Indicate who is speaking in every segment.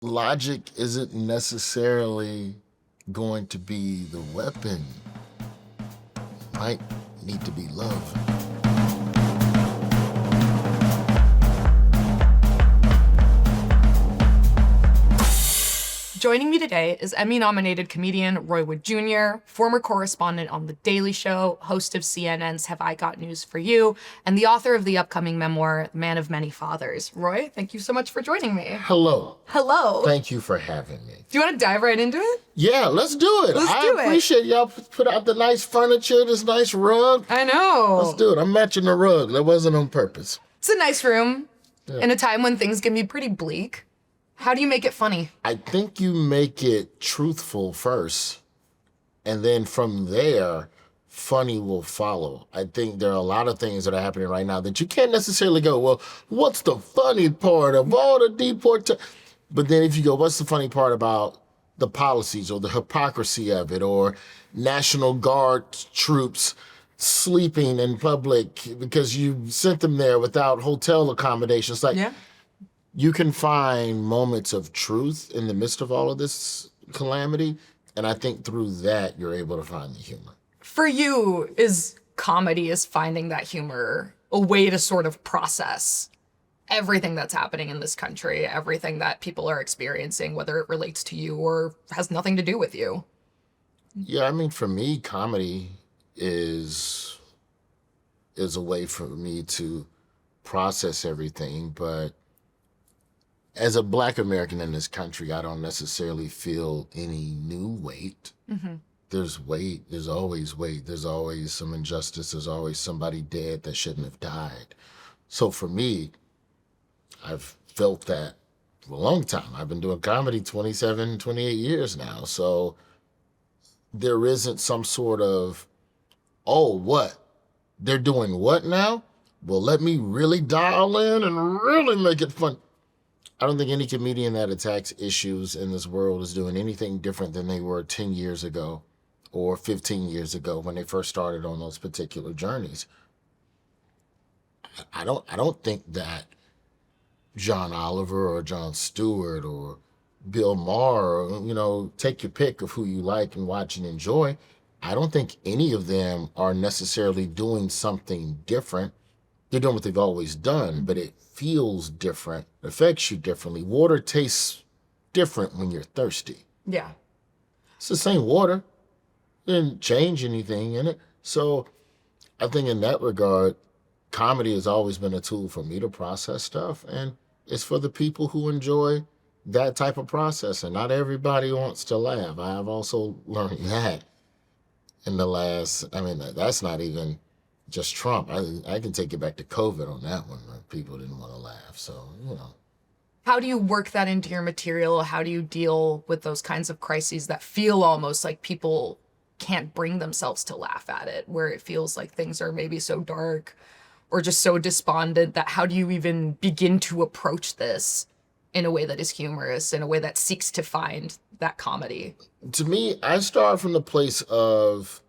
Speaker 1: Logic isn't necessarily going to be the weapon. Might need to be love.
Speaker 2: Joining me today is Emmy-nominated comedian Roy Wood Jr., former correspondent on The Daily Show, host of CNN's Have I Got News for You, and the author of the upcoming memoir, Man of Many Fathers. Roy, thank you so much for joining me.
Speaker 1: Hello.
Speaker 2: Hello.
Speaker 1: Thank you for having me.
Speaker 2: Do you want to dive right into it?
Speaker 1: Yeah, let's do it. I appreciate y'all put out the nice furniture, this nice rug.
Speaker 2: I know.
Speaker 1: Let's do it. I'm matching the rug. That wasn't on purpose.
Speaker 2: It's a nice room in a time when things can be pretty bleak. How do you make it funny?
Speaker 1: I think you make it truthful first, and then from there, funny will follow. I think there are a lot of things that are happening right now that you can't necessarily go, well, what's the funny part of all the deportation? But then if you go, what's the funny part about the policies or the hypocrisy of it, or National Guard troops sleeping in public because you sent them there without hotel accommodations? Like, you can find moments of truth in the midst of all of this calamity. And I think through that, you're able to find the humor.
Speaker 2: For you, is comedy is finding that humor a way to sort of process everything that's happening in this country, everything that people are experiencing, whether it relates to you or has nothing to do with you?
Speaker 1: Yeah, I mean, for me, comedy is a way for me to process everything. But as a Black American in this country, I don't necessarily feel any new weight. Mm-hmm. There's weight, there's always weight, there's always some injustice, there's always somebody dead that shouldn't have died. So for me, I've felt that for a long time. I've been doing comedy 27, 28 years now. So there isn't some sort of, oh, what? They're doing what now? Well, let me really dial in and really make it fun. I don't think any comedian that attacks issues in this world is doing anything different than they were 10 years ago or 15 years ago when they first started on those particular journeys. I don't think that John Oliver or Jon Stewart or Bill Maher, or, take your pick of who you like and watch and enjoy. I don't think any of them are necessarily doing something different. They're doing what they've always done, but it feels different, affects you differently. Water tastes different when you're thirsty.
Speaker 2: Yeah.
Speaker 1: It's the same water. Didn't change anything in it. So I think in that regard, comedy has always been a tool for me to process stuff, and it's for the people who enjoy that type of process. And not everybody wants to laugh. I have also learned that in the last, that's not even just Trump. I can take it back to COVID on that one, where people didn't want to laugh. So,
Speaker 2: How do you work that into your material? How do you deal with those kinds of crises that feel almost like people can't bring themselves to laugh at it, where it feels like things are maybe so dark or just so despondent that how do you even begin to approach this in a way that is humorous, in a way that seeks to find that comedy?
Speaker 1: To me, I start from the place of,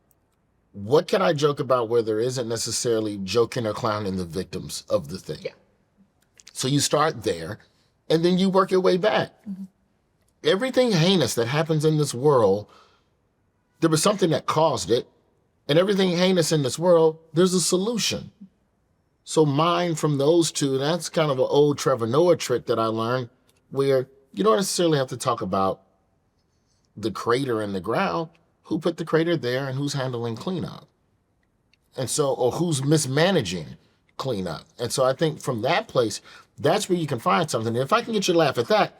Speaker 1: what can I joke about where there isn't necessarily joking or clowning the victims of the thing?
Speaker 2: Yeah.
Speaker 1: So you start there, and then you work your way back. Mm-hmm. Everything heinous that happens in this world, there was something that caused it, and everything heinous in this world, there's a solution. So mine from those two, that's kind of an old Trevor Noah trick that I learned, where you don't necessarily have to talk about the crater in the ground. Who put the crater there and who's handling cleanup? And so, or who's mismanaging cleanup? And so I think from that place, that's where you can find something. And if I can get you to laugh at that,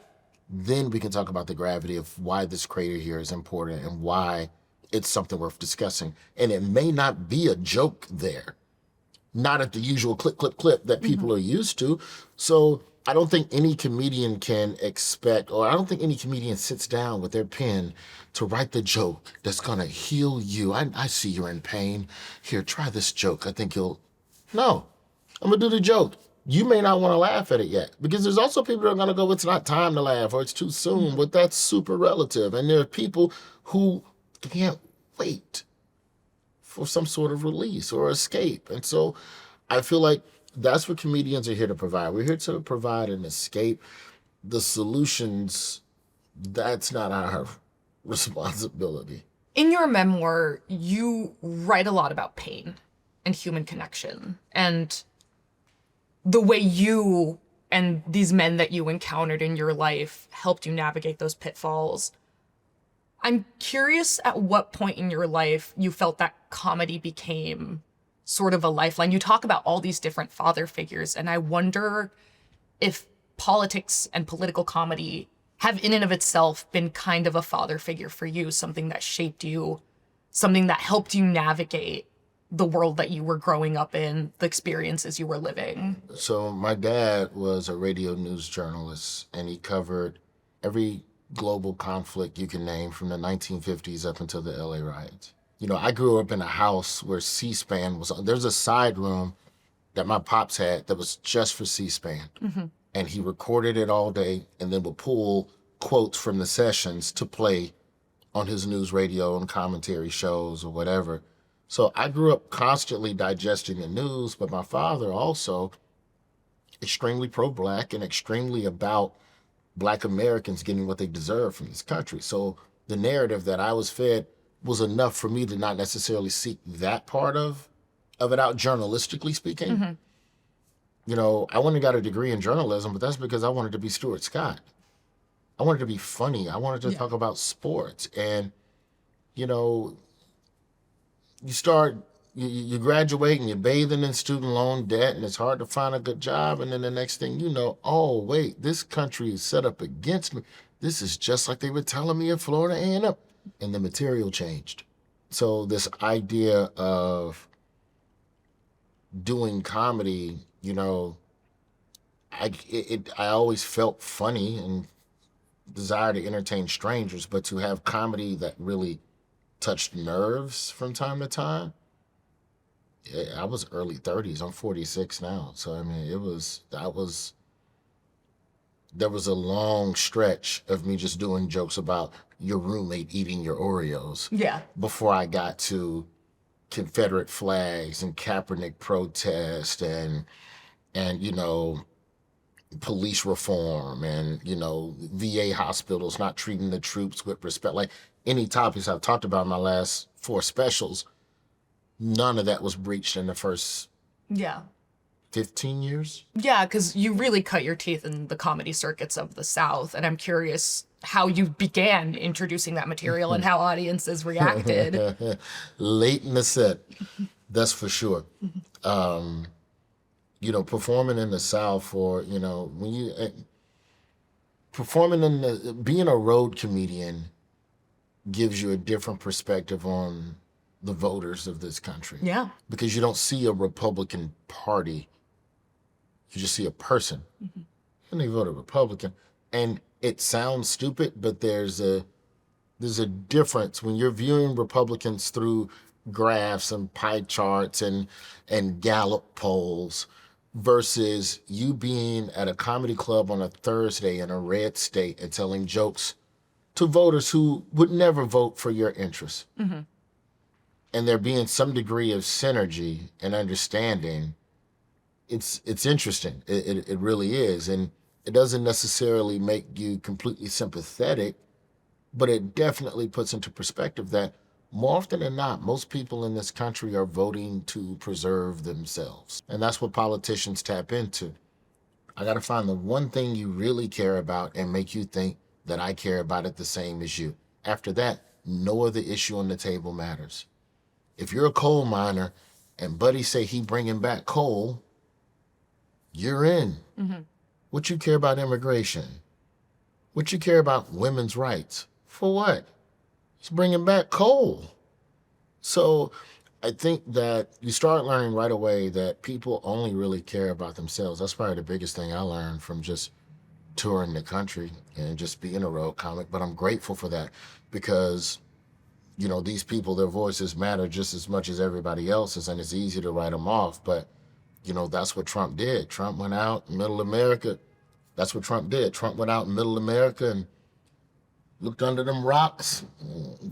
Speaker 1: then we can talk about the gravity of why this crater here is important and why it's something worth discussing. And it may not be a joke there, not at the usual clip, clip, clip that people are used to. So I don't think any comedian can expect, or I don't think any comedian sits down with their pen to write the joke that's gonna heal you. I see you're in pain. Here, try this joke. I think you'll, no, I'm gonna do the joke. You may not wanna laugh at it yet, because there's also people that are gonna go, it's not time to laugh, or it's too soon, but that's super relative. And there are people who can't wait for some sort of release or escape. And so I feel like that's what comedians are here to provide. We're here to provide an escape. the solutions, that's not our responsibility.
Speaker 2: In your memoir, you write a lot about pain and human connection and the way you and these men that you encountered in your life helped you navigate those pitfalls. I'm curious at what point in your life you felt that comedy became sort of a lifeline. You talk about all these different father figures, and I wonder if politics and political comedy have in and of itself been kind of a father figure for you, something that shaped you, something that helped you navigate the world that you were growing up in, the experiences you were living.
Speaker 1: So my dad was a radio news journalist, and he covered every global conflict you can name from the 1950s up until the LA riots. You know, I grew up in a house where C-SPAN was on. There's a side room that my pops had that was just for C-SPAN. Mm-hmm. And he recorded it all day and then would pull quotes from the sessions to play on his news radio and commentary shows or whatever. So I grew up constantly digesting the news, but my father also extremely pro-Black and extremely about Black Americans getting what they deserve from this country. So the narrative that I was fed was enough for me to not necessarily seek that part of it out, journalistically speaking. Mm-hmm. You know, I went and got a degree in journalism, but that's because I wanted to be Stuart Scott. I wanted to be funny. I wanted to talk about sports. And, you know, you graduate and you're bathing in student loan debt and it's hard to find a good job. And then the next thing you know, oh, wait, this country is set up against me. This is just like they were telling me in Florida A&M. And the material changed. So this idea of doing comedy, you know, I always felt funny and desire to entertain strangers, but to have comedy that really touched nerves from time to time, I was early 30s. I'm 46 now. So, I mean, there was a long stretch of me just doing jokes about your roommate eating your Oreos.
Speaker 2: Yeah.
Speaker 1: Before I got to Confederate flags and Kaepernick protest and you know, police reform and, you know, VA hospitals not treating the troops with respect. Like any topics I've talked about in my last 4 specials, none of that was breached in the first 15 years.
Speaker 2: Yeah, because you really cut your teeth in the comedy circuits of the South. And I'm curious how you began introducing that material and how audiences reacted.
Speaker 1: Late in the set, that's for sure. You know, performing in the South, or, you know, when you being a road comedian gives you a different perspective on the voters of this country.
Speaker 2: Yeah.
Speaker 1: Because you don't see a Republican Party. You just see a person. Mm-hmm. And they voted Republican. And it sounds stupid, but there's a difference when you're viewing Republicans through graphs and pie charts and Gallup polls versus you being at a comedy club on a Thursday in a red state and telling jokes to voters who would never vote for your interests. Mm-hmm. And there being some degree of synergy and understanding. It's interesting. It really is. And it doesn't necessarily make you completely sympathetic, but it definitely puts into perspective that more often than not, most people in this country are voting to preserve themselves. And that's what politicians tap into. I got to find the one thing you really care about and make you think that I care about it the same as you. After that, no other issue on the table matters. If you're a coal miner and Buddy say he bringing back coal, you're in. Mm-hmm. What you care about immigration? What you care about women's rights? For what? He's bringing back coal. So I think that you start learning right away that people only really care about themselves. That's probably the biggest thing I learned from just touring the country and just being a road comic. But I'm grateful for that because, you know, these people, their voices matter just as much as everybody else's, and it's easy to write them off. But, you know, that's what Trump did. Trump went out in middle America. That's what Trump did. Trump went out in middle America and looked under them rocks,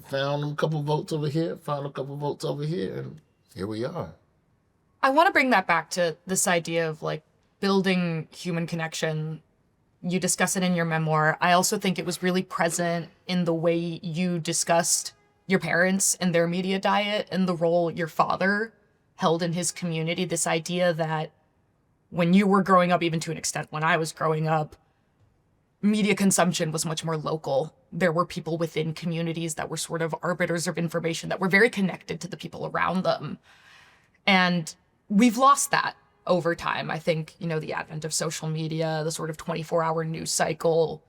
Speaker 1: found a couple votes over here, found a couple votes over here, and here we are.
Speaker 2: I want to bring that back to this idea of like building human connection You discuss it in your memoir. I also think it was really present in the way you discussed your parents and their media diet and the role your father held in his community. This idea that when you were growing up, even to an extent when I was growing up, media consumption was much more local. There were people within communities that were sort of arbiters of information that were very connected to the people around them. And we've lost that over time. I think, the advent of social media, the sort of 24-hour news cycle,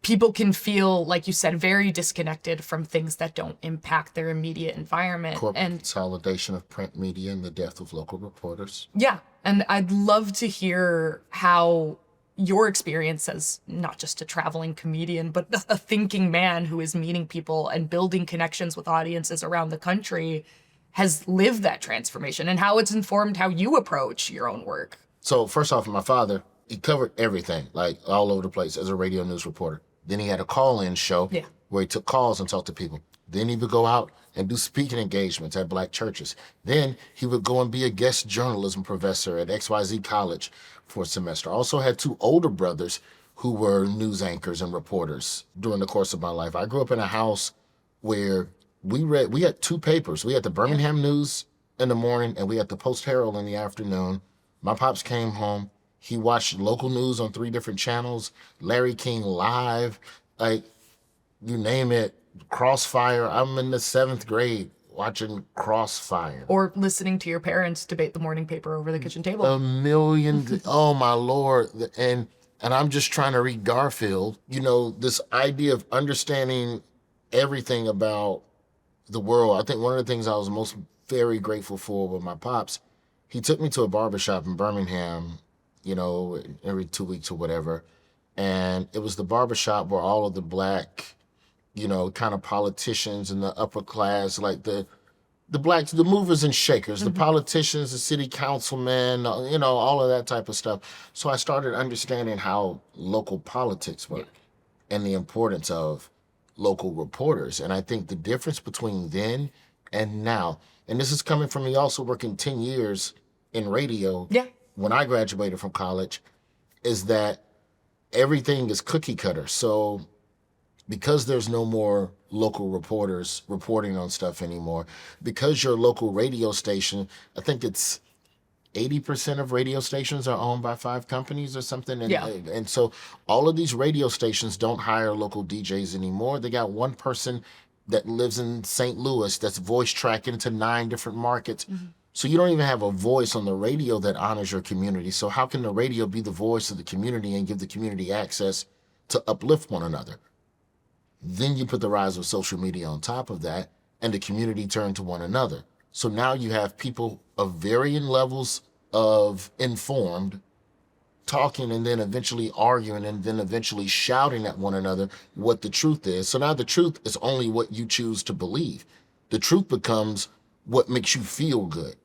Speaker 2: people can feel, like you said, very disconnected from things that don't impact their immediate environment.
Speaker 1: Corporate
Speaker 2: And
Speaker 1: consolidation of print media and the death of local reporters.
Speaker 2: yeah, and I'd love to hear how your experience as not just a traveling comedian, but a thinking man who is meeting people and building connections with audiences around the country has lived that transformation and how it's informed how you approach your own work.
Speaker 1: So first off, my father, he covered everything, like all over the place as a radio news reporter. Then he had a call-in show where he took calls and talked to people. Then he would go out and do speaking engagements at Black churches. Then he would go and be a guest journalism professor at XYZ College for a semester. I also had two older brothers who were news anchors and reporters during the course of my life. I grew up in a house where we had two papers. We had the Birmingham News in the morning and we had the Post Herald in the afternoon. My pops came home. He watched local news on 3 different channels, Larry King Live, like you name it, Crossfire. I'm in the 7th grade watching Crossfire.
Speaker 2: Or listening to your parents debate the morning paper over the kitchen table.
Speaker 1: A million, oh my Lord. And I'm just trying to read Garfield. This idea of understanding everything about the world. I think one of the things I was most very grateful for with my pops, he took me to a barbershop in Birmingham, every 2 weeks or whatever. And it was the barbershop where all of the Black, kind of politicians in the upper class, like the Blacks, the movers and shakers, the politicians, the city councilmen, all of that type of stuff. So I started understanding how local politics work and the importance of local reporters. And I think the difference between then and now, and this is coming from me also working 10 years in radio when I graduated from college, is that everything is cookie cutter. So because there's no more local reporters reporting on stuff anymore, because your local radio station, I think it's 80% of radio stations are owned by 5 companies or something. And so all of these radio stations don't hire local DJs anymore. They got one person that lives in St. Louis that's voice tracking to 9 different markets. So you don't even have a voice on the radio that honors your community. So how can the radio be the voice of the community and give the community access to uplift one another? Then you put the rise of social media on top of that, and the community turned to one another. So now you have people of varying levels of informed talking and then eventually arguing and then eventually shouting at one another what the truth is. So now the truth is only what you choose to believe. The truth becomes what makes you feel good,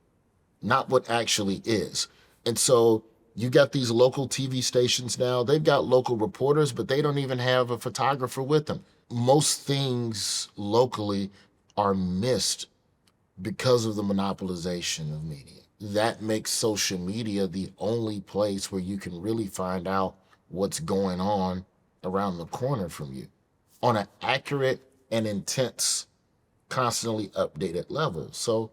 Speaker 1: not what actually is. And so you got these local TV stations now, they've got local reporters, but they don't even have a photographer with them. Most things locally are missed because of the monopolization of media. That makes social media the only place where you can really find out what's going on around the corner from you on an accurate and intense, constantly updated level. So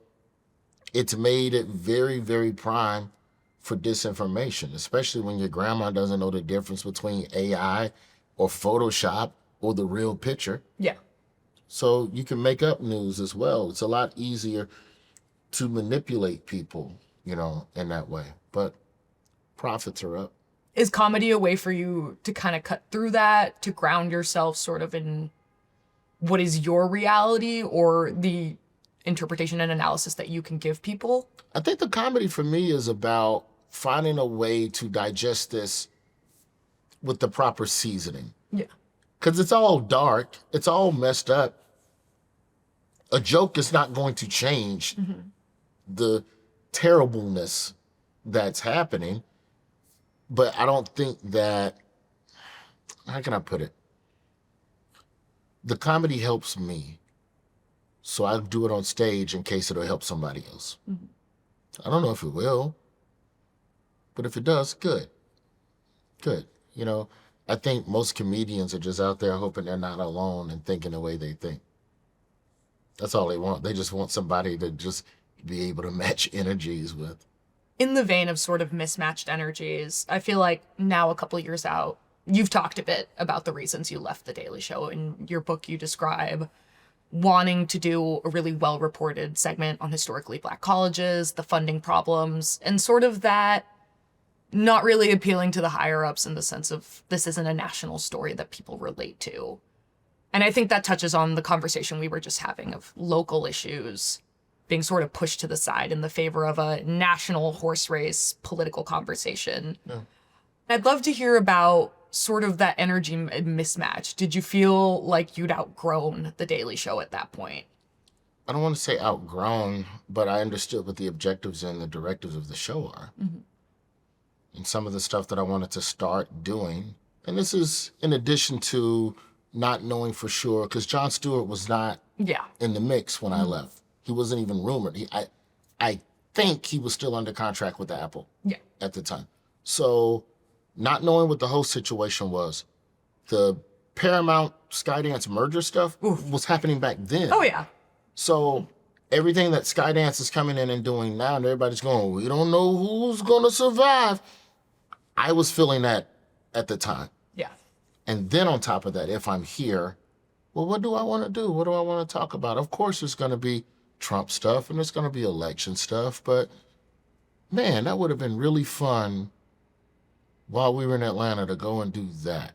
Speaker 1: it's made it very, very prime for disinformation, especially when your grandma doesn't know the difference between AI or Photoshop or the real picture.
Speaker 2: Yeah.
Speaker 1: So you can make up news as well. It's a lot easier to manipulate people, in that way. But profits are up.
Speaker 2: Is comedy a way for you to kind of cut through that, to ground yourself sort of in what is your reality or the interpretation and analysis that you can give people?
Speaker 1: I think the comedy for me is about finding a way to digest this with the proper seasoning.
Speaker 2: Yeah.
Speaker 1: Because it's all dark. It's all messed up. A joke is not going to change the terribleness that's happening. But I don't think that, how can I put it? The comedy helps me. So I do it on stage in case it'll help somebody else. I don't know if it will, but if it does, good. Good. I think most comedians are just out there hoping they're not alone and thinking the way they think. That's all they want. They just want somebody to just be able to match energies with.
Speaker 2: In the vein of sort of mismatched energies, I feel like now a couple years out, you've talked a bit about the reasons you left The Daily Show. In your book, you describe wanting to do a really well-reported segment on historically Black colleges, the funding problems, and sort of that not really appealing to the higher-ups in the sense of this isn't a national story that people relate to. And I think that touches on the conversation we were just having of local issues being sort of pushed to the side in the favor of a national horse race political conversation.
Speaker 1: Yeah.
Speaker 2: I'd love to hear about sort of that energy mismatch. Did you feel like you'd outgrown The Daily Show at that point?
Speaker 1: I don't want to say outgrown, but I understood what the objectives and the directives of the show are.
Speaker 2: Mm-hmm.
Speaker 1: And some of the stuff that I wanted to start doing. And this is in addition to not knowing for sure, because Jon Stewart was not in the mix when I left. He wasn't even rumored. I think he was still under contract with Apple at the time. So not knowing what the whole situation was, the Paramount Skydance merger stuff was happening back then.
Speaker 2: Oh, yeah.
Speaker 1: So everything that Skydance is coming in and doing now, and everybody's going, we don't know who's going to survive. I was feeling that at the time.
Speaker 2: Yeah.
Speaker 1: And then on top of that, if I'm here, well, what do I want to do? What do I want to talk about? Of course, there's going to be Trump stuff and there's going to be election stuff. But man, that would have been really fun while we were in Atlanta to go and do that.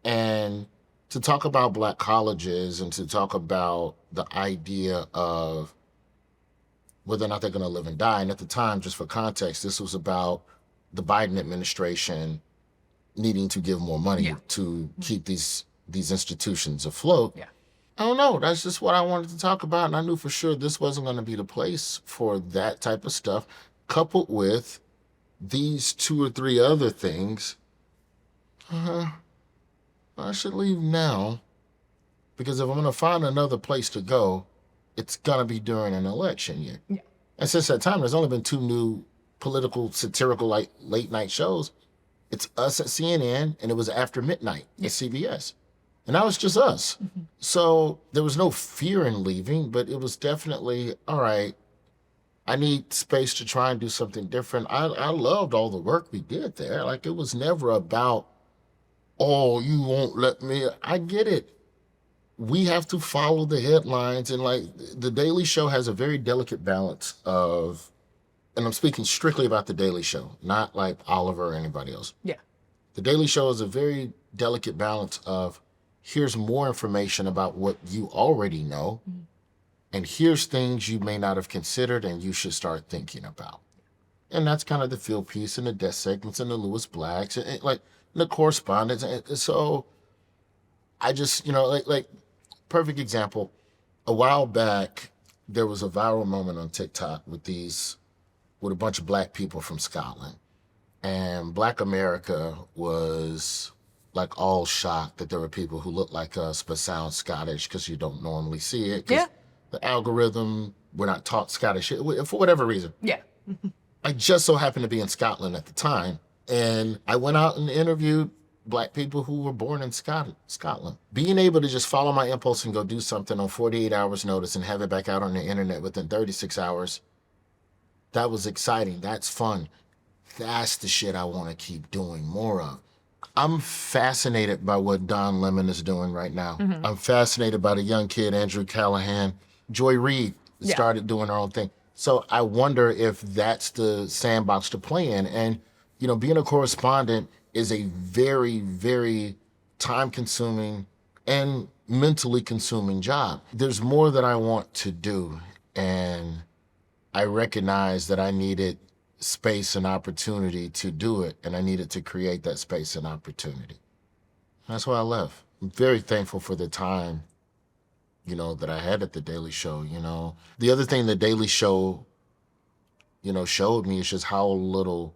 Speaker 1: And to talk about Black colleges and to talk about the idea of whether or not they're going to live and die. And at the time, just for context, this was about the Biden administration needing to give more money to keep these institutions afloat.
Speaker 2: Yeah.
Speaker 1: I don't know. That's just what I wanted to talk about. And I knew for sure this wasn't going to be the place for that type of stuff, coupled with these 2 or 3 other things. I should leave now, because if I'm going to find another place to go, it's going to be during an election year.
Speaker 2: Yeah.
Speaker 1: And since that time, there's only been 2 new political, satirical, like late night shows. It's us at CNN, and it was After Midnight at CBS. And that was just us. Mm-hmm. So there was no fear in leaving, but it was definitely, all right, I need space to try and do something different. I loved all the work we did there. Like, it was never about, oh, you won't let me. I get it. We have to follow the headlines. And like, The Daily Show has a very delicate balance of, and I'm speaking strictly about The Daily Show, not like Oliver or anybody else.
Speaker 2: Yeah.
Speaker 1: The Daily Show is a very delicate balance of, here's more information about what you already know, and here's things you may not have considered and you should start thinking about. And that's kind of the field piece and the death segments and the Lewis Blacks and like the correspondence. And so I just, like perfect example, a while back, there was a viral moment on TikTok with a bunch of Black people from Scotland. And Black America was like all shocked that there were people who look like us but sound Scottish, because you don't normally see it.
Speaker 2: Yeah.
Speaker 1: The algorithm, we're not taught Scottish for whatever reason.
Speaker 2: Yeah.
Speaker 1: I just so happened to be in Scotland at the time, and I went out and interviewed Black people who were born in Scotland. Being able to just follow my impulse and go do something on 48 hours notice and have it back out on the internet within 36 hours, that was exciting. That's fun. That's the shit I want to keep doing more of. I'm fascinated by what Don Lemon is doing right now. Mm-hmm. I'm fascinated by the young kid, Andrew Callahan. Joy Reid started doing her own thing. So I wonder if that's the sandbox to play in. And, being a correspondent is a very, very time-consuming and mentally consuming job. There's more that I want to do. And I recognize that I needed space and opportunity to do it, and I needed to create that space and opportunity. That's why I left. I'm very thankful for the time, that I had at The Daily Show. The other thing The Daily Show, showed me is just how little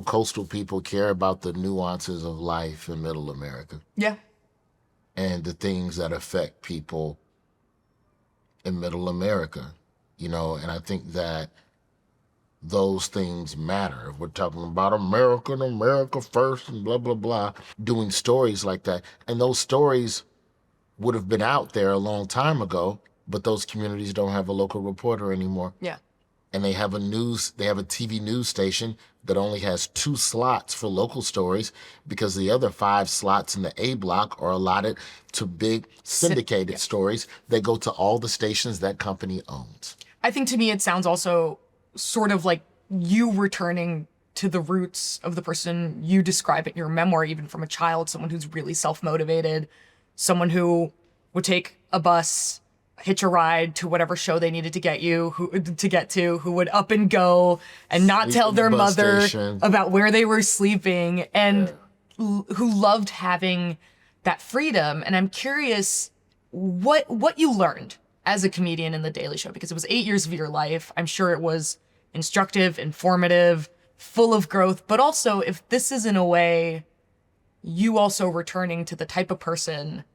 Speaker 1: coastal people care about the nuances of life in Middle America.
Speaker 2: Yeah.
Speaker 1: And the things that affect people in Middle America, and I think that those things matter. If we're talking about America and America first and blah, blah, blah, doing stories like that. And those stories would have been out there a long time ago, but those communities don't have a local reporter anymore.
Speaker 2: Yeah.
Speaker 1: And they have a TV news station that only has 2 slots for local stories because the other 5 slots in the A block are allotted to big syndicated stories that go to all the stations that company owns.
Speaker 2: I think to me it sounds also sort of like you returning to the roots of the person you describe in your memoir, even from a child, someone who's really self-motivated, someone who would take a bus, hitch a ride to whatever show they needed to get to, who would up and go and not tell their mother about where they were sleeping, and who loved having that freedom. And I'm curious what you learned as a comedian in The Daily Show, because it was 8 years of your life. I'm sure it was instructive, informative, full of growth, but also if this is in a way you also returning to the type of person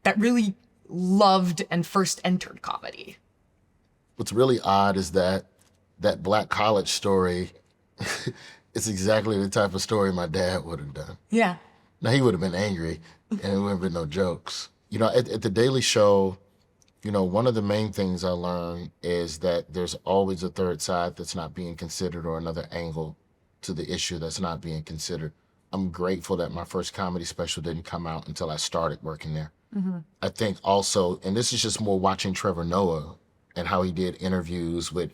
Speaker 2: that really loved and first entered comedy.
Speaker 1: What's really odd is that Black college story is exactly the type of story my dad would have done.
Speaker 2: Yeah.
Speaker 1: Now, he would have been angry and it would have been no jokes. You know, at The Daily Show, you know, one of the main things I learned is that there's always a third side that's not being considered, or another angle to the issue that's not being considered. I'm grateful that my first comedy special didn't come out until I started working there. Mm-hmm. I think also, and this is just more watching Trevor Noah and how he did interviews with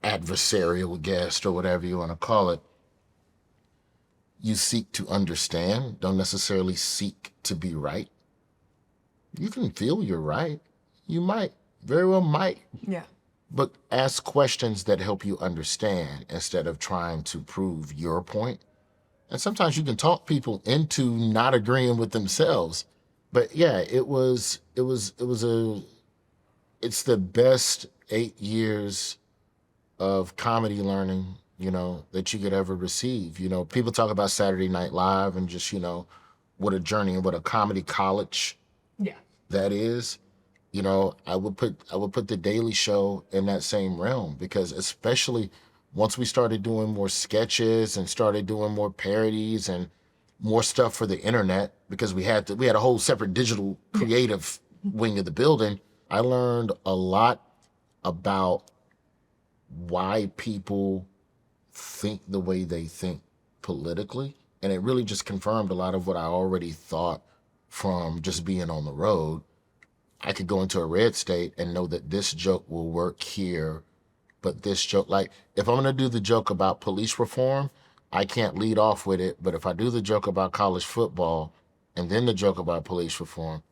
Speaker 1: adversarial guests or whatever you want to call it, you seek to understand, don't necessarily seek to be right. You can feel you're right. You might, very well might.
Speaker 2: Yeah.
Speaker 1: But ask questions that help you understand instead of trying to prove your point. And sometimes you can talk people into not agreeing with themselves. But yeah, it's the best 8 years of comedy learning, you know, that you could ever receive. You know, people talk about Saturday Night Live and just, you know, what a journey and what a comedy college that is. You know, I would put The Daily Show in that same realm, because especially once we started doing more sketches and started doing more parodies and more stuff for the internet, because we had a whole separate digital creative wing of the building, I learned a lot about why people think the way they think politically. And it really just confirmed a lot of what I already thought from just being on the road. I could go into a red state and know that this joke will work here, but this joke, like if I'm gonna do the joke about police reform, I can't lead off with it. But if I do the joke about college football and then the joke about police reform,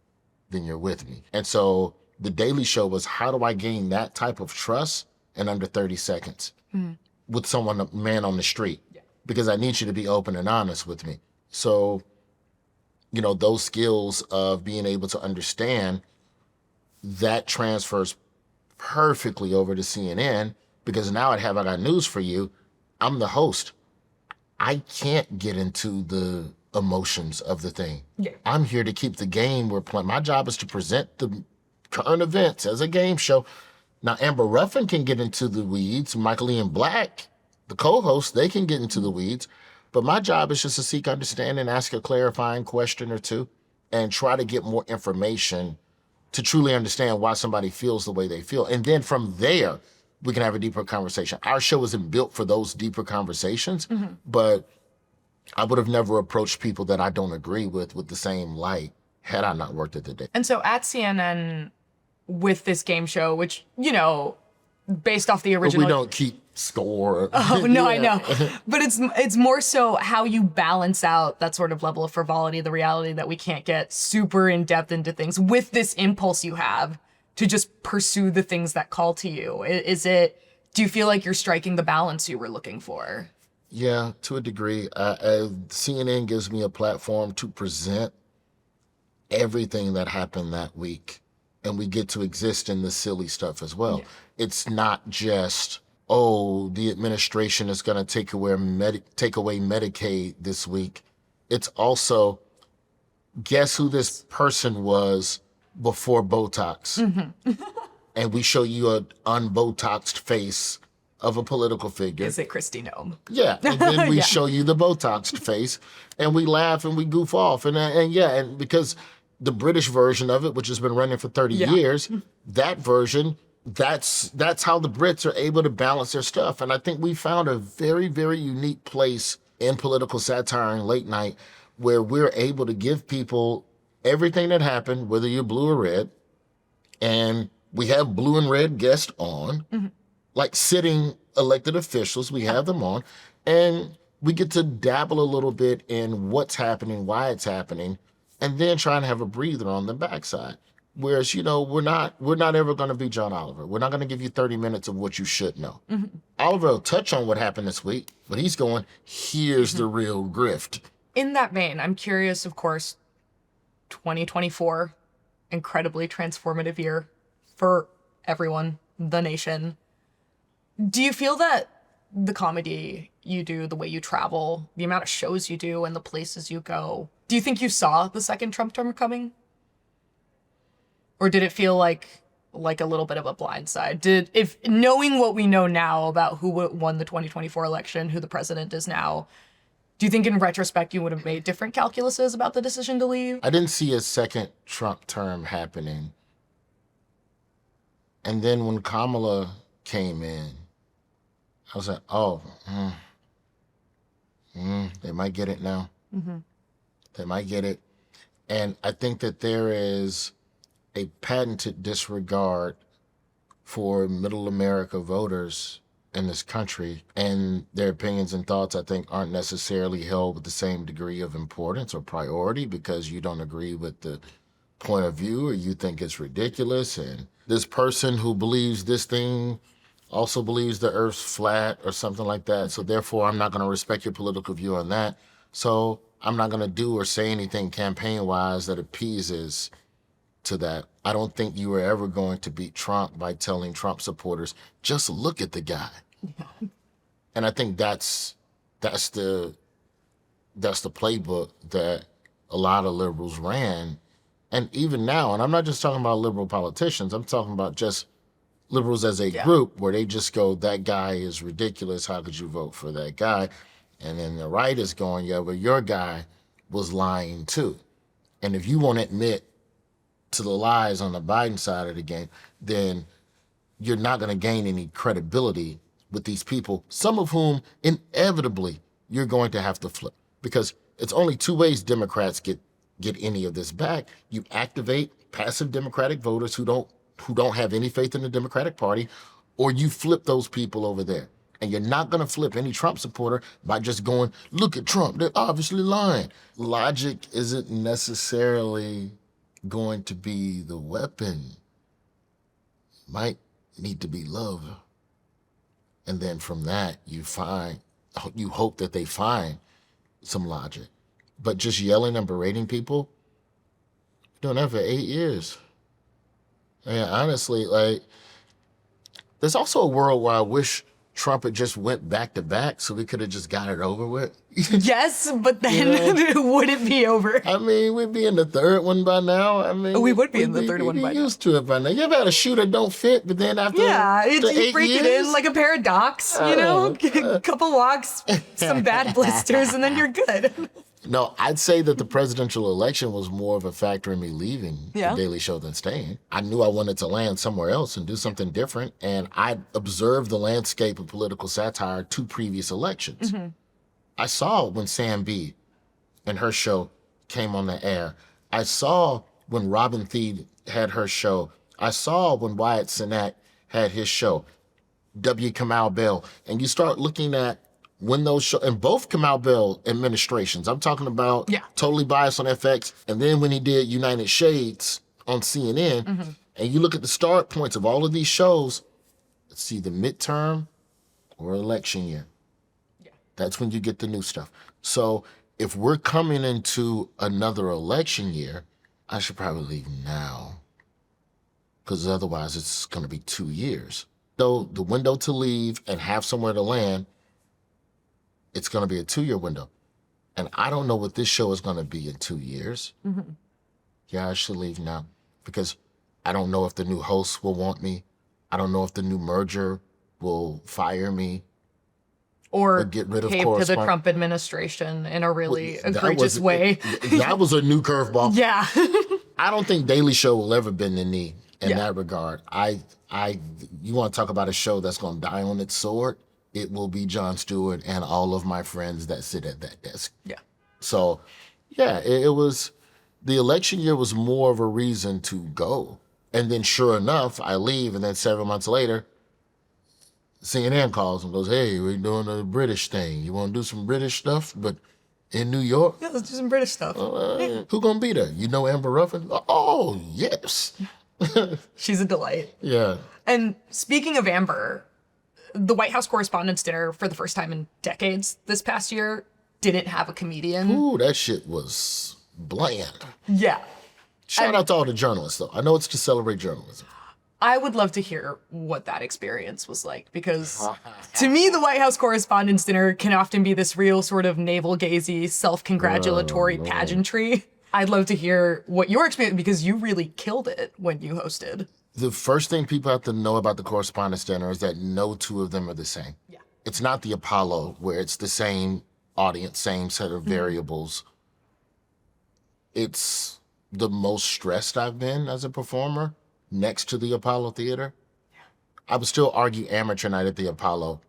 Speaker 1: then you're with me. And so The Daily Show was, how do I gain that type of trust in under 30 seconds with someone, a man on the street? Because I need you to be open and honest with me. So, you know, those skills of being able to understand, that transfers perfectly over to CNN, because now I got news for you. I'm the host. I can't get into the emotions of the thing. Yeah. I'm here to keep the game we're playing. My job is to present the current events as a game show. Now, Amber Ruffin can get into the weeds. Michael Ian Black, the co-host, they can get into the weeds. But my job is just to seek understanding, ask a clarifying question or two, and try to get more information to truly understand why somebody feels the way they feel. And then from there, we can have a deeper conversation. Our show isn't built for those deeper conversations, but I would have never approached people that I don't agree with the same light had I not worked at The Daily.
Speaker 2: And so at CNN with this game show, which, you know, based off the original...
Speaker 1: But we don't keep score.
Speaker 2: Oh, no, I know. But it's more so how you balance out that sort of level of frivolity, the reality that we can't get super in-depth into things with this impulse you have to just pursue the things that call to you. Do you feel like you're striking the balance you were looking for?
Speaker 1: Yeah, to a degree. CNN gives me a platform to present everything that happened that week. And we get to exist in the silly stuff as well. Yeah. It's not just, oh, the administration is going to take away Medicaid this week. It's also, guess who this person was before Botox? And we show you an unbotoxed face of a political figure.
Speaker 2: Is it Kristi Noem?
Speaker 1: Yeah, and then we
Speaker 2: Yeah.
Speaker 1: show you the Botoxed face, and we laugh and we goof off, and because the British version of it, which has been running for 30
Speaker 2: Yeah.
Speaker 1: years, that version, that's how the Brits are able to balance their stuff, and I think we found a very, very unique place in political satire and late night where we're able to give people everything that happened, whether you're blue or red, and we have blue and red guests on. Like sitting elected officials, we have them on, and we get to dabble a little bit in what's happening, why it's happening, and then try and have a breather on the backside. Whereas, we're not ever going to be John Oliver. We're not going to give you 30 minutes of what you should know. Oliver will touch on what happened this week, but he's going, here's the real grift.
Speaker 2: In that vein, I'm curious, of course, 2024, incredibly transformative year for everyone, the nation. Do you feel that the comedy you do, the way you travel, the amount of shows you do, and the places you go, do you think you saw the second Trump term coming? Or did it feel like a little bit of a blindside? If knowing what we know now about who won the 2024 election, who the president is now, do you think in retrospect you would have made different calculuses about the decision to leave?
Speaker 1: I didn't see a second Trump term happening. And then when Kamala came in, I was like, oh, they might get it now. They might get it. And I think that there is a patented disregard for middle America voters in this country, and their opinions and thoughts, I think, aren't necessarily held with the same degree of importance or priority because you don't agree with the point of view or you think it's ridiculous. And this person who believes this thing also believes the earth's flat or something like that. So therefore, I'm not going to respect your political view on that. So I'm not going to do or say anything campaign-wise that appeases to that. I don't think you were ever going to beat Trump by telling Trump supporters, just look at the guy. Yeah. And I think that's the playbook that a lot of liberals ran. And even now, and I'm not just talking about liberal politicians, I'm talking about just liberals as a group where they just go, that guy is ridiculous. How could you vote for that guy? And then the right is going, yeah, but your guy was lying too. And if you won't admit to the lies on the Biden side of the game, then you're not going to gain any credibility with these people, some of whom inevitably you're going to have to flip. Because it's only two ways Democrats get any of this back. You activate passive Democratic voters who don't have any faith in the Democratic Party, or you flip those people over there. And you're not going to flip any Trump supporter by just going, look at Trump, they're obviously lying. Logic isn't necessarily going to be the weapon. It might need to be love. And then from that, you hope that they find some logic. But just yelling and berating people, doing that for 8 years. And honestly, there's also a world where I wish Trump had just went back to back so we could have just got it over with.
Speaker 2: Yes, but then would it be over?
Speaker 1: I mean, we'd be in the third one by now. I mean,
Speaker 2: we would be in the third one by now.
Speaker 1: We'd be used to it by now. You ever had a shoe that don't fit, but then after
Speaker 2: you break it in like a pair of Docs, a couple walks, some bad blisters, and then you're good.
Speaker 1: No, I'd say that the presidential election was more of a factor in me leaving
Speaker 2: Yeah.
Speaker 1: The Daily Show than staying. I knew I wanted to land somewhere else and do something different, and I observed the landscape of political satire 2 previous elections. Mm-hmm. I saw when Sam Bee and her show came on the air. I saw when Robin Thede had her show. I saw when Wyatt Cenac had his show, W. Kamau Bell. And you start looking at when those shows, and both Kamau Bell administrations, I'm talking about Totally Biased on FX, and then when he did United Shades on CNN, and you look at the start points of all of these shows, it's either midterm or election year. That's when you get the new stuff. So if we're coming into another election year, I should probably leave now, because otherwise it's going to be 2 years. So the window to leave and have somewhere to land, it's going to be a 2-year window. And I don't know what this show is going to be in 2 years. Mm-hmm. Yeah, I should leave now, because I don't know if the new hosts will want me. I don't know if the new merger will fire me
Speaker 2: Or
Speaker 1: get rid of
Speaker 2: cave to the
Speaker 1: correspond-
Speaker 2: Trump administration in a really
Speaker 1: That
Speaker 2: egregious
Speaker 1: was-
Speaker 2: way.
Speaker 1: That was a new curveball.
Speaker 2: Yeah.
Speaker 1: I don't think Daily Show will ever bend the knee in
Speaker 2: Yeah.
Speaker 1: that regard. You want to talk about a show that's going to die on its sword? It will be Jon Stewart and all of my friends that sit at that desk.
Speaker 2: Yeah.
Speaker 1: So, yeah, it was, the election year was more of a reason to go. And then sure enough, I leave, and then 7 months later, CNN calls and goes, hey, we're doing a British thing. You want to do some British stuff, but in New York?
Speaker 2: Yeah, let's do some British stuff.
Speaker 1: Who gonna be there? You know Amber Ruffin? Oh, yes.
Speaker 2: She's a delight.
Speaker 1: Yeah.
Speaker 2: And speaking of Amber, the White House Correspondents' Dinner, for the first time in decades this past year, didn't have a comedian.
Speaker 1: Ooh, that shit was bland.
Speaker 2: Yeah.
Speaker 1: Shout out to all the journalists, though. I know it's to celebrate journalism.
Speaker 2: I would love to hear what that experience was like, because to me, the White House Correspondents' Dinner can often be this real sort of navel-gazy, self-congratulatory pageantry. I'd love to hear what your experience, because you really killed it when you hosted.
Speaker 1: The first thing people have to know about the Correspondents' Dinner is that no two of them are the same.
Speaker 2: Yeah.
Speaker 1: It's not the Apollo, where it's the same audience, same set of variables. It's the most stressed I've been as a performer next to the Apollo Theater. I would still argue Amateur Night at the Apollo,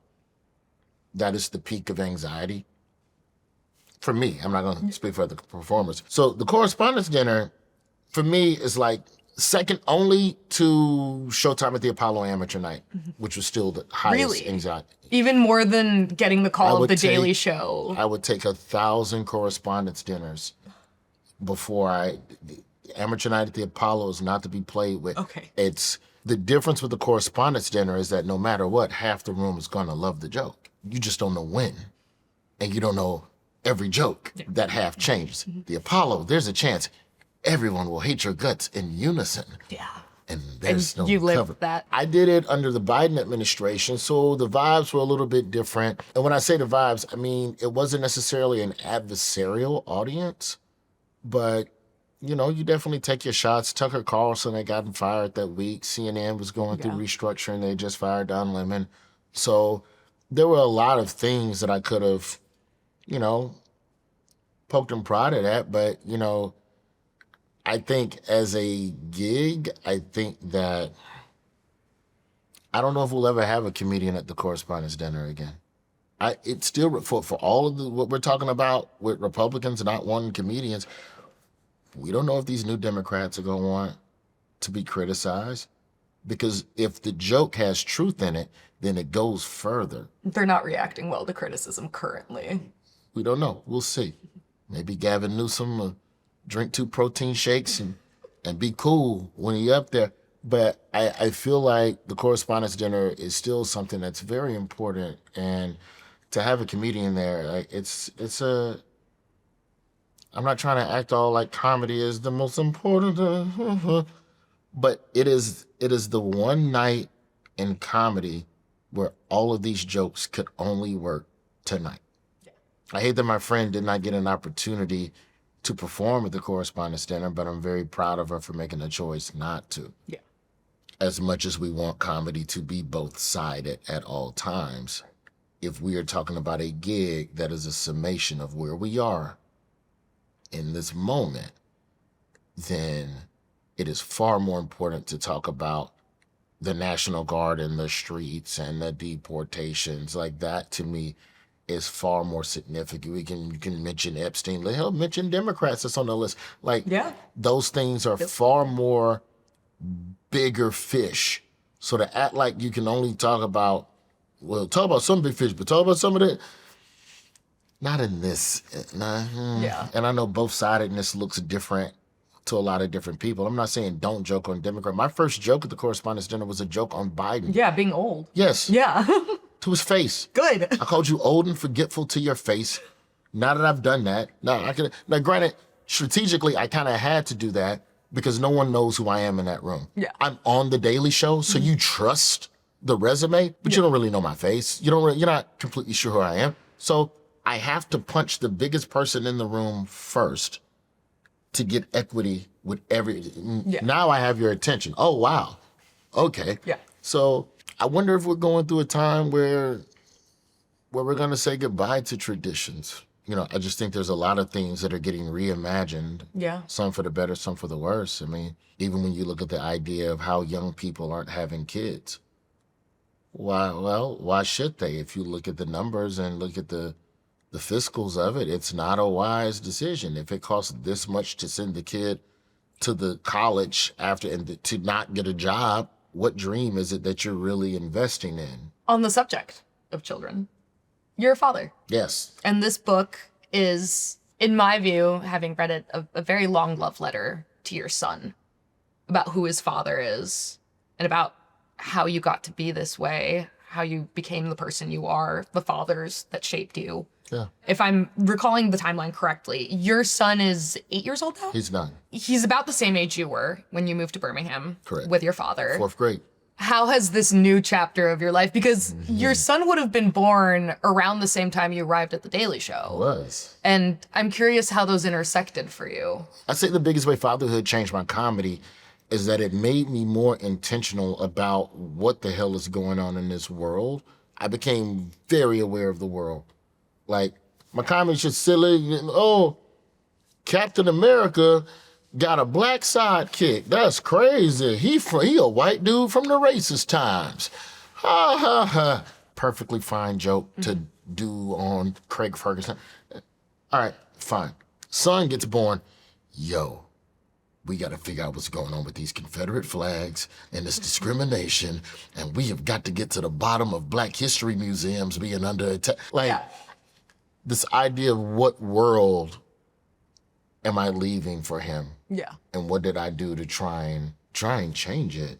Speaker 1: that is the peak of anxiety. For me, I'm not going to speak for the performers. So the Correspondents' Dinner, for me, is like second only to Showtime at the Apollo Amateur Night, which was still the highest
Speaker 2: Really?
Speaker 1: anxiety.
Speaker 2: Even more than getting the call of
Speaker 1: would
Speaker 2: the Daily
Speaker 1: take-
Speaker 2: Show.
Speaker 1: I would take 1,000 Correspondents' Dinners before Amateur Night at the Apollo is not to be played with.
Speaker 2: Okay.
Speaker 1: It's the difference with the Correspondents' Dinner is that no matter what, half the room is going to love the joke. You just don't know when. And you don't know every joke. That half changes. The Apollo, there's a chance everyone will hate your guts in unison.
Speaker 2: Yeah.
Speaker 1: And there's no
Speaker 2: you lived
Speaker 1: cover.
Speaker 2: that.
Speaker 1: I did it under the Biden administration, so the vibes were a little bit different. And when I say the vibes, I mean, it wasn't necessarily an adversarial audience, but you know, you definitely take your shots. Tucker Carlson had gotten fired that week. CNN was going through restructuring. They just fired Don Lemon. So there were a lot of things that I could have, you know, poked and prodded at. But, you know, I think as a gig, I think that I don't know if we'll ever have a comedian at the Correspondents' Dinner again. It's still, for all of what we're talking about with Republicans not wanting comedians, we don't know if these new Democrats are going to want to be criticized, because if the joke has truth in it, then it goes further.
Speaker 2: They're not reacting well to criticism currently.
Speaker 1: We don't know. We'll see. Maybe Gavin Newsom will drink 2 protein shakes and be cool when he up there. But I feel like the Correspondents' Dinner is still something that's very important. And to have a comedian there, like I'm not trying to act all like comedy is the most important, but it is the one night in comedy where all of these jokes could only work tonight. I hate that my friend did not get an opportunity to perform at the Correspondents' Dinner, but I'm very proud of her for making the choice not to.
Speaker 2: Yeah.
Speaker 1: As much as we want comedy to be both-sided at all times, if we are talking about a gig that is a summation of where we are in this moment, then it is far more important to talk about the National Guard in the streets and the deportations. Like that, to me, is far more significant. You can mention Epstein. Hell, mention Democrats that's on the list. Like, those things are far more bigger fish. So to act like you can only talk about, well, talk about some big fish, but talk about some of the, not in this.
Speaker 2: Yeah.
Speaker 1: And I know both-sidedness looks different to a lot of different people. I'm not saying don't joke on Democrat. My first joke at the Correspondents' Dinner was a joke on Biden.
Speaker 2: Yeah, being old.
Speaker 1: Yes.
Speaker 2: Yeah.
Speaker 1: To his face.
Speaker 2: Good.
Speaker 1: I called you old and forgetful to your face. Now that I've done that, now granted, strategically, I kind of had to do that because no one knows who I am in that room.
Speaker 2: Yeah.
Speaker 1: I'm on the Daily Show, so you trust the resume, but you don't really know my face. You're not completely sure who I am. So I have to punch the biggest person in the room first to get equity with every.
Speaker 2: Yeah.
Speaker 1: Now I have your attention. Oh, wow. Okay.
Speaker 2: Yeah.
Speaker 1: So I wonder if we're going through a time where we're going to say goodbye to traditions. I just think there's a lot of things that are getting reimagined.
Speaker 2: Yeah.
Speaker 1: Some for the better, some for the worse. I mean, even when you look at the idea of how young people aren't having kids. Why should they? If you look at the numbers and look at the fiscals of it, it's not a wise decision. If it costs this much to send the kid to the college after and to not get a job, what dream is it that you're really investing in?
Speaker 2: On the subject of children, you're a father.
Speaker 1: Yes.
Speaker 2: And this book is, in my view, having read it, a very long love letter to your son about who his father is and about how you got to be this way, how you became the person you are, the fathers that shaped you.
Speaker 1: Yeah.
Speaker 2: If I'm recalling the timeline correctly, your son is 8 years old now?
Speaker 1: He's 9.
Speaker 2: He's about the same age you were when you moved to Birmingham.
Speaker 1: Correct.
Speaker 2: With your father.
Speaker 1: 4th grade.
Speaker 2: How has this new chapter of your life, because your son would have been born around the same time you arrived at The Daily Show.
Speaker 1: Was.
Speaker 2: And I'm curious how those intersected for you.
Speaker 1: I'd say the biggest way fatherhood changed my comedy is that it made me more intentional about what the hell is going on in this world. I became very aware of the world. Like, my comedy's just silly. Oh, Captain America got a black sidekick. That's crazy. He a white dude from the racist times. Ha ha ha. Perfectly fine joke to do on Craig Ferguson. All right, fine. Son gets born. Yo, we got to figure out what's going on with these Confederate flags and this discrimination, and we have got to get to the bottom of Black History museums being under attack. Like, this idea of what world am I leaving for him?
Speaker 2: Yeah.
Speaker 1: And what did I do to try and change it?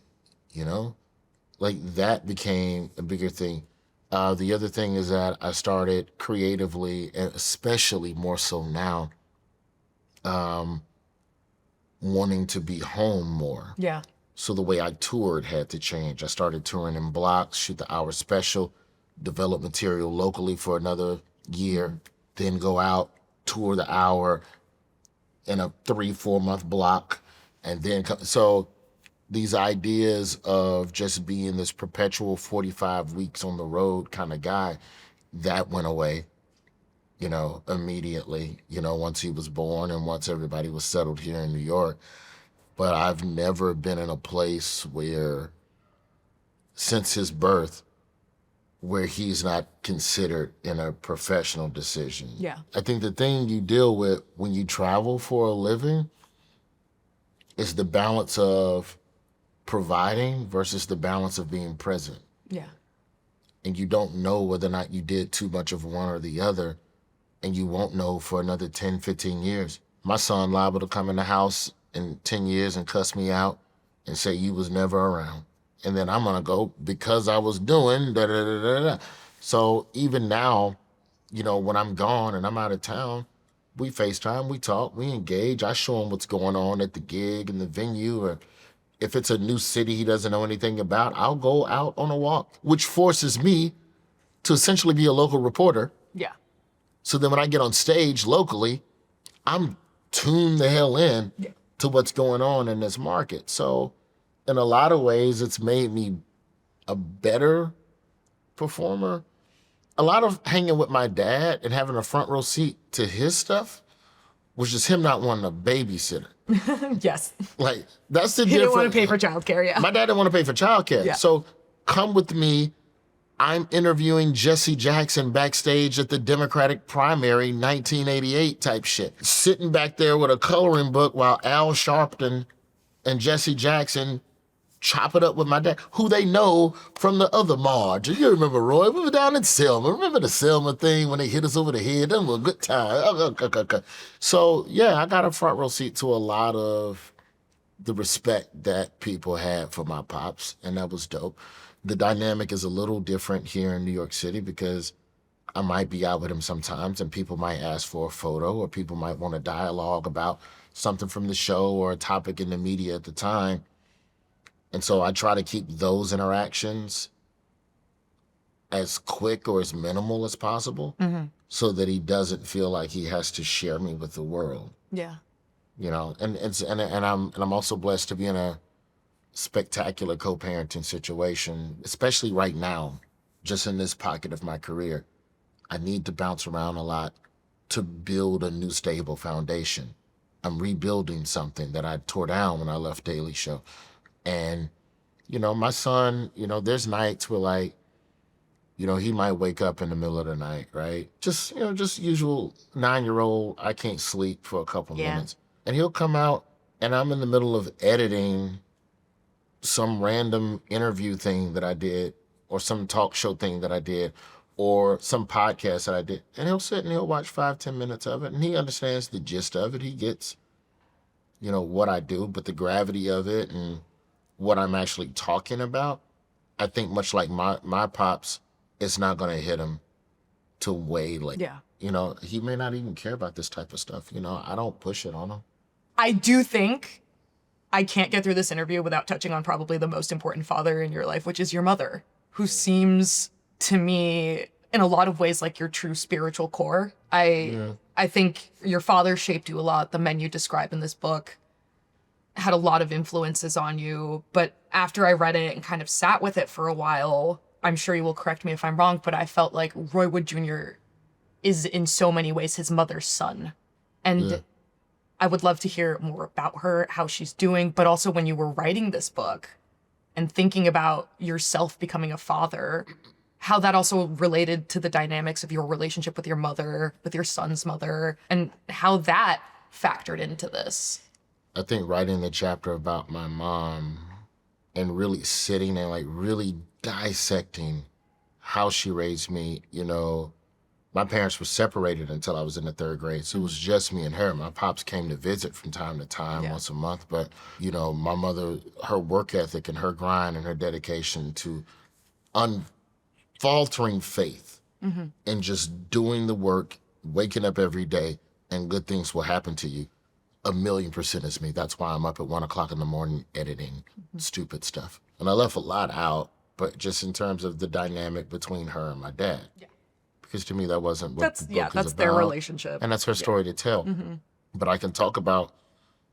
Speaker 1: Like, that became a bigger thing. The other thing is that I started creatively, and especially more so now, wanting to be home more.
Speaker 2: Yeah.
Speaker 1: So the way I toured had to change. I started touring in blocks, shoot the hour special, develop material locally for another year, then go out, tour the hour in a 3-4 month block, and then so these ideas of just being this perpetual 45 weeks on the road kind of guy, that went away, immediately, once he was born and once everybody was settled here in New York. But I've never been in a place where, since his birth, where he's not considered in a professional decision.
Speaker 2: Yeah.
Speaker 1: I think the thing you deal with when you travel for a living is the balance of providing versus the balance of being present.
Speaker 2: Yeah.
Speaker 1: And you don't know whether or not you did too much of one or the other, and you won't know for another 10, 15 years. My son liable to come in the house in 10 years and cuss me out and say you was never around. And then I'm gonna go, because I was doing da da da da da. So even now, when I'm gone and I'm out of town, we FaceTime, we talk, we engage. I show him what's going on at the gig and the venue, or if it's a new city he doesn't know anything about, I'll go out on a walk, which forces me to essentially be a local reporter.
Speaker 2: Yeah.
Speaker 1: So then when I get on stage locally, I'm tuned the hell in to what's going on in this market. So in a lot of ways, it's made me a better performer. A lot of hanging with my dad and having a front row seat to his stuff was just him not wanting a babysitter.
Speaker 2: Yes.
Speaker 1: Like, that's the
Speaker 2: He
Speaker 1: difference.
Speaker 2: didn't want to pay for childcare, yeah.
Speaker 1: My dad didn't want to pay for childcare.
Speaker 2: Yeah.
Speaker 1: So come with me. I'm interviewing Jesse Jackson backstage at the Democratic primary, 1988 type shit. Sitting back there with a coloring book while Al Sharpton and Jesse Jackson chop it up with my dad, who they know from the other Marge. You remember, Roy? We were down in Selma. Remember the Selma thing when they hit us over the head? That was a good time. So, yeah, I got a front row seat to a lot of the respect that people had for my pops, and that was dope. The dynamic is a little different here in New York City because I might be out with him sometimes and people might ask for a photo, or people might want a dialogue about something from the show or a topic in the media at the time. And so I try to keep those interactions as quick or as minimal as possible, so that he doesn't feel like he has to share me with the world.
Speaker 2: Yeah.
Speaker 1: And I'm also blessed to be in a spectacular co-parenting situation, especially right now, just in this pocket of my career. I need to bounce around a lot to build a new stable foundation. I'm rebuilding something that I tore down when I left Daily Show. And, my son, there's nights where like, he might wake up in the middle of the night, right? Just usual 9-year-old, I can't sleep for a couple minutes. And he'll come out and I'm in the middle of editing some random interview thing that I did or some talk show thing that I did or some podcast that I did. And he'll sit and he'll watch 5-10 minutes of it and he understands the gist of it. He gets, what I do, but the gravity of it and what I'm actually talking about, I think much like my pops, it's not going to hit him till way late.
Speaker 2: Yeah.
Speaker 1: He may not even care about this type of stuff. I don't push it on him.
Speaker 2: I do think I can't get through this interview without touching on probably the most important father in your life, which is your mother, who seems to me in a lot of ways like your true spiritual core. I think your father shaped you a lot. The men you describe in this book had a lot of influences on you. But after I read it and kind of sat with it for a while, I'm sure you will correct me if I'm wrong, but I felt like Roy Wood Jr. is in so many ways his mother's son. And I would love to hear more about her, how she's doing, but also when you were writing this book and thinking about yourself becoming a father, how that also related to the dynamics of your relationship with your mother, with your son's mother, and how that factored into this.
Speaker 1: I think writing the chapter about my mom and really sitting and like really dissecting how she raised me, my parents were separated until I was in the 3rd grade. So it was just me and her. My pops came to visit from time to time, once a month. But, my mother, her work ethic and her grind and her dedication to unfaltering faith and just doing the work, waking up every day, and good things will happen to you. 1,000,000% is me. That's why I'm up at 1:00 in the morning editing stupid stuff. And I left a lot out, but just in terms of the dynamic between her and my dad. Yeah. Because to me, that wasn't what the book is about.
Speaker 2: That's their relationship.
Speaker 1: And that's her story to tell. But I can talk about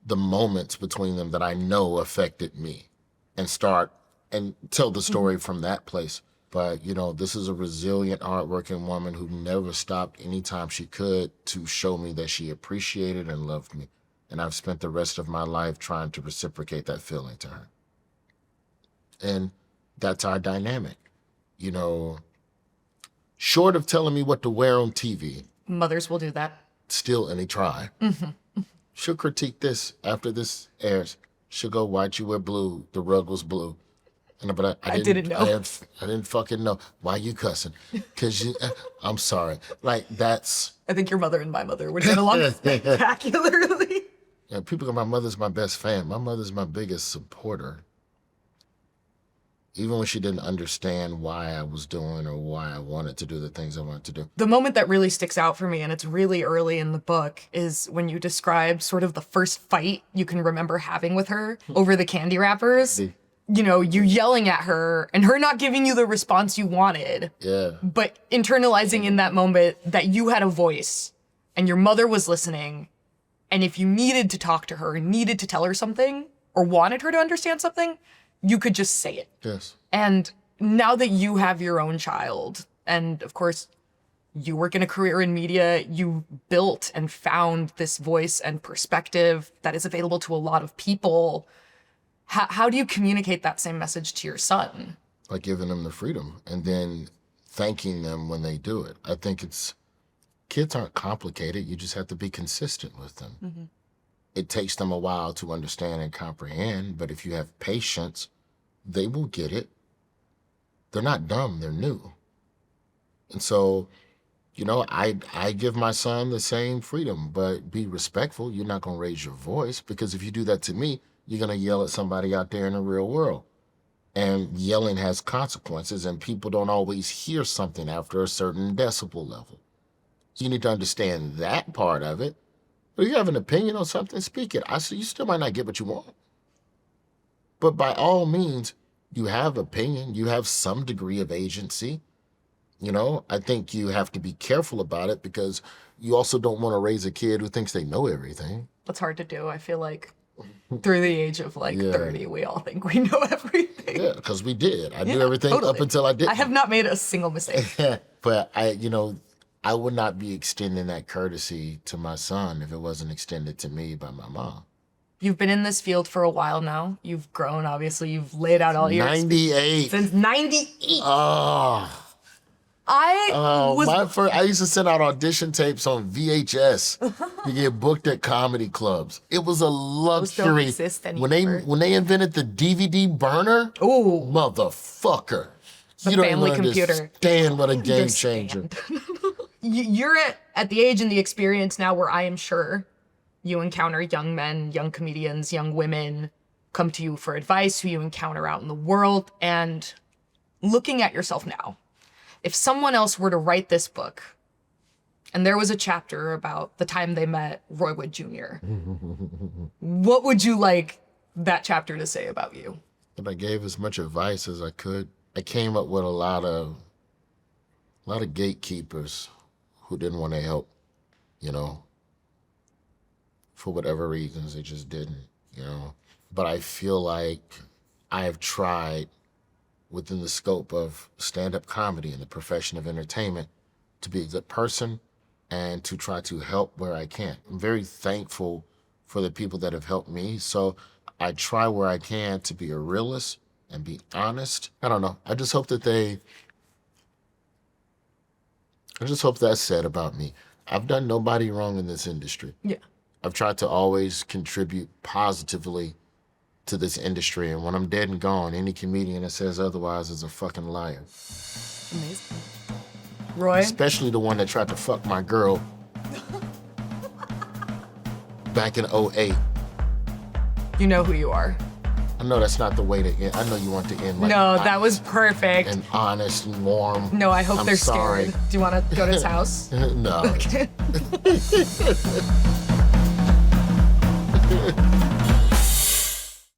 Speaker 1: the moments between them that I know affected me and start and tell the story from that place. But, this is a resilient, hardworking woman who never stopped anytime she could to show me that she appreciated and loved me. And I've spent the rest of my life trying to reciprocate that feeling to her. And that's our dynamic. Short of telling me what to wear on TV.
Speaker 2: Mothers will do that.
Speaker 1: Still, and they try. She'll critique this after this airs. She'll go, "Why'd you wear blue? The rug was blue." But I didn't know. I didn't fucking know. Why you cussing? Because I'm sorry. Like, that's...
Speaker 2: I think your mother and my mother would get along spectacularly.
Speaker 1: Yeah, people go, my mother's my best fan. My mother's my biggest supporter. Even when she didn't understand why I was doing or why I wanted to do the things I wanted to do.
Speaker 2: The moment that really sticks out for me, and it's really early in the book, is when you describe sort of the first fight you can remember having with her over the candy wrappers. You yelling at her and her not giving you the response you wanted.
Speaker 1: Yeah.
Speaker 2: But internalizing in that moment that you had a voice and your mother was listening. And if you needed to talk to her, needed to tell her something, or wanted her to understand something, you could just say it.
Speaker 1: Yes.
Speaker 2: And now that you have your own child, and of course, you work in a career in media, you built and found this voice and perspective that is available to a lot of people. How do you communicate that same message to your son?
Speaker 1: By giving them the freedom and then thanking them when they do it. I think kids aren't complicated. You just have to be consistent with them. It takes them a while to understand and comprehend, but if you have patience, they will get it. They're not dumb, they're new. And so, I give my son the same freedom, but be respectful. You're not going to raise your voice, because if you do that to me, you're going to yell at somebody out there in the real world. And yelling has consequences, and people don't always hear something after a certain decibel level. So you need to understand that part of it. But if you have an opinion on something, speak it. You still might not get what you want. But by all means, you have opinion. You have some degree of agency. I think you have to be careful about it, because you also don't want to raise a kid who thinks they know everything.
Speaker 2: That's hard to do. I feel like through the age of like
Speaker 1: Yeah.
Speaker 2: 30, we all think we know everything.
Speaker 1: Yeah, because we did. I knew
Speaker 2: Yeah,
Speaker 1: everything up
Speaker 2: totally.
Speaker 1: until I didn't.
Speaker 2: I have not made a single mistake.
Speaker 1: But I would not be extending that courtesy to my son if it wasn't extended to me by my mom.
Speaker 2: You've been in this field for a while now. You've grown, obviously. You've laid out all your experience.
Speaker 1: 98.
Speaker 2: Since 98.
Speaker 1: Oh, I used to send out audition tapes on VHS to get booked at comedy clubs. It was a luxury.
Speaker 2: exist
Speaker 1: when
Speaker 2: anymore.
Speaker 1: they invented the DVD burner,
Speaker 2: Ooh.
Speaker 1: motherfucker.
Speaker 2: The
Speaker 1: You don't
Speaker 2: family
Speaker 1: even
Speaker 2: computer.
Speaker 1: understand what a game changer.
Speaker 2: You're at the age and the experience now where I am sure you encounter young men, young comedians, young women come to you for advice who you encounter out in the world. And looking at yourself now, if someone else were to write this book and there was a chapter about the time they met Roy Wood Jr., what would you like that chapter to say about you?
Speaker 1: And I gave as much advice as I could. I came up with a lot of gatekeepers who didn't want to help, for whatever reasons, they just didn't, But I feel like I have tried within the scope of stand-up comedy and the profession of entertainment to be a good person and to try to help where I can. I'm very thankful for the people that have helped me. So I try where I can to be a realist and be honest. I don't know. I just hope that's said about me. I've done nobody wrong in this industry.
Speaker 2: Yeah.
Speaker 1: I've tried to always contribute positively to this industry. And when I'm dead and gone, any comedian that says otherwise is a fucking liar.
Speaker 2: Amazing. Roy?
Speaker 1: Especially the one that tried to fuck my girl back in 2008.
Speaker 2: You know who you are.
Speaker 1: I know that's not the way to end. I know you want to end like
Speaker 2: No, that was perfect.
Speaker 1: and honest and warm.
Speaker 2: No, I hope
Speaker 1: I'm
Speaker 2: they're
Speaker 1: sorry.
Speaker 2: scared. Do you want to go to his house?
Speaker 1: No.
Speaker 2: Okay.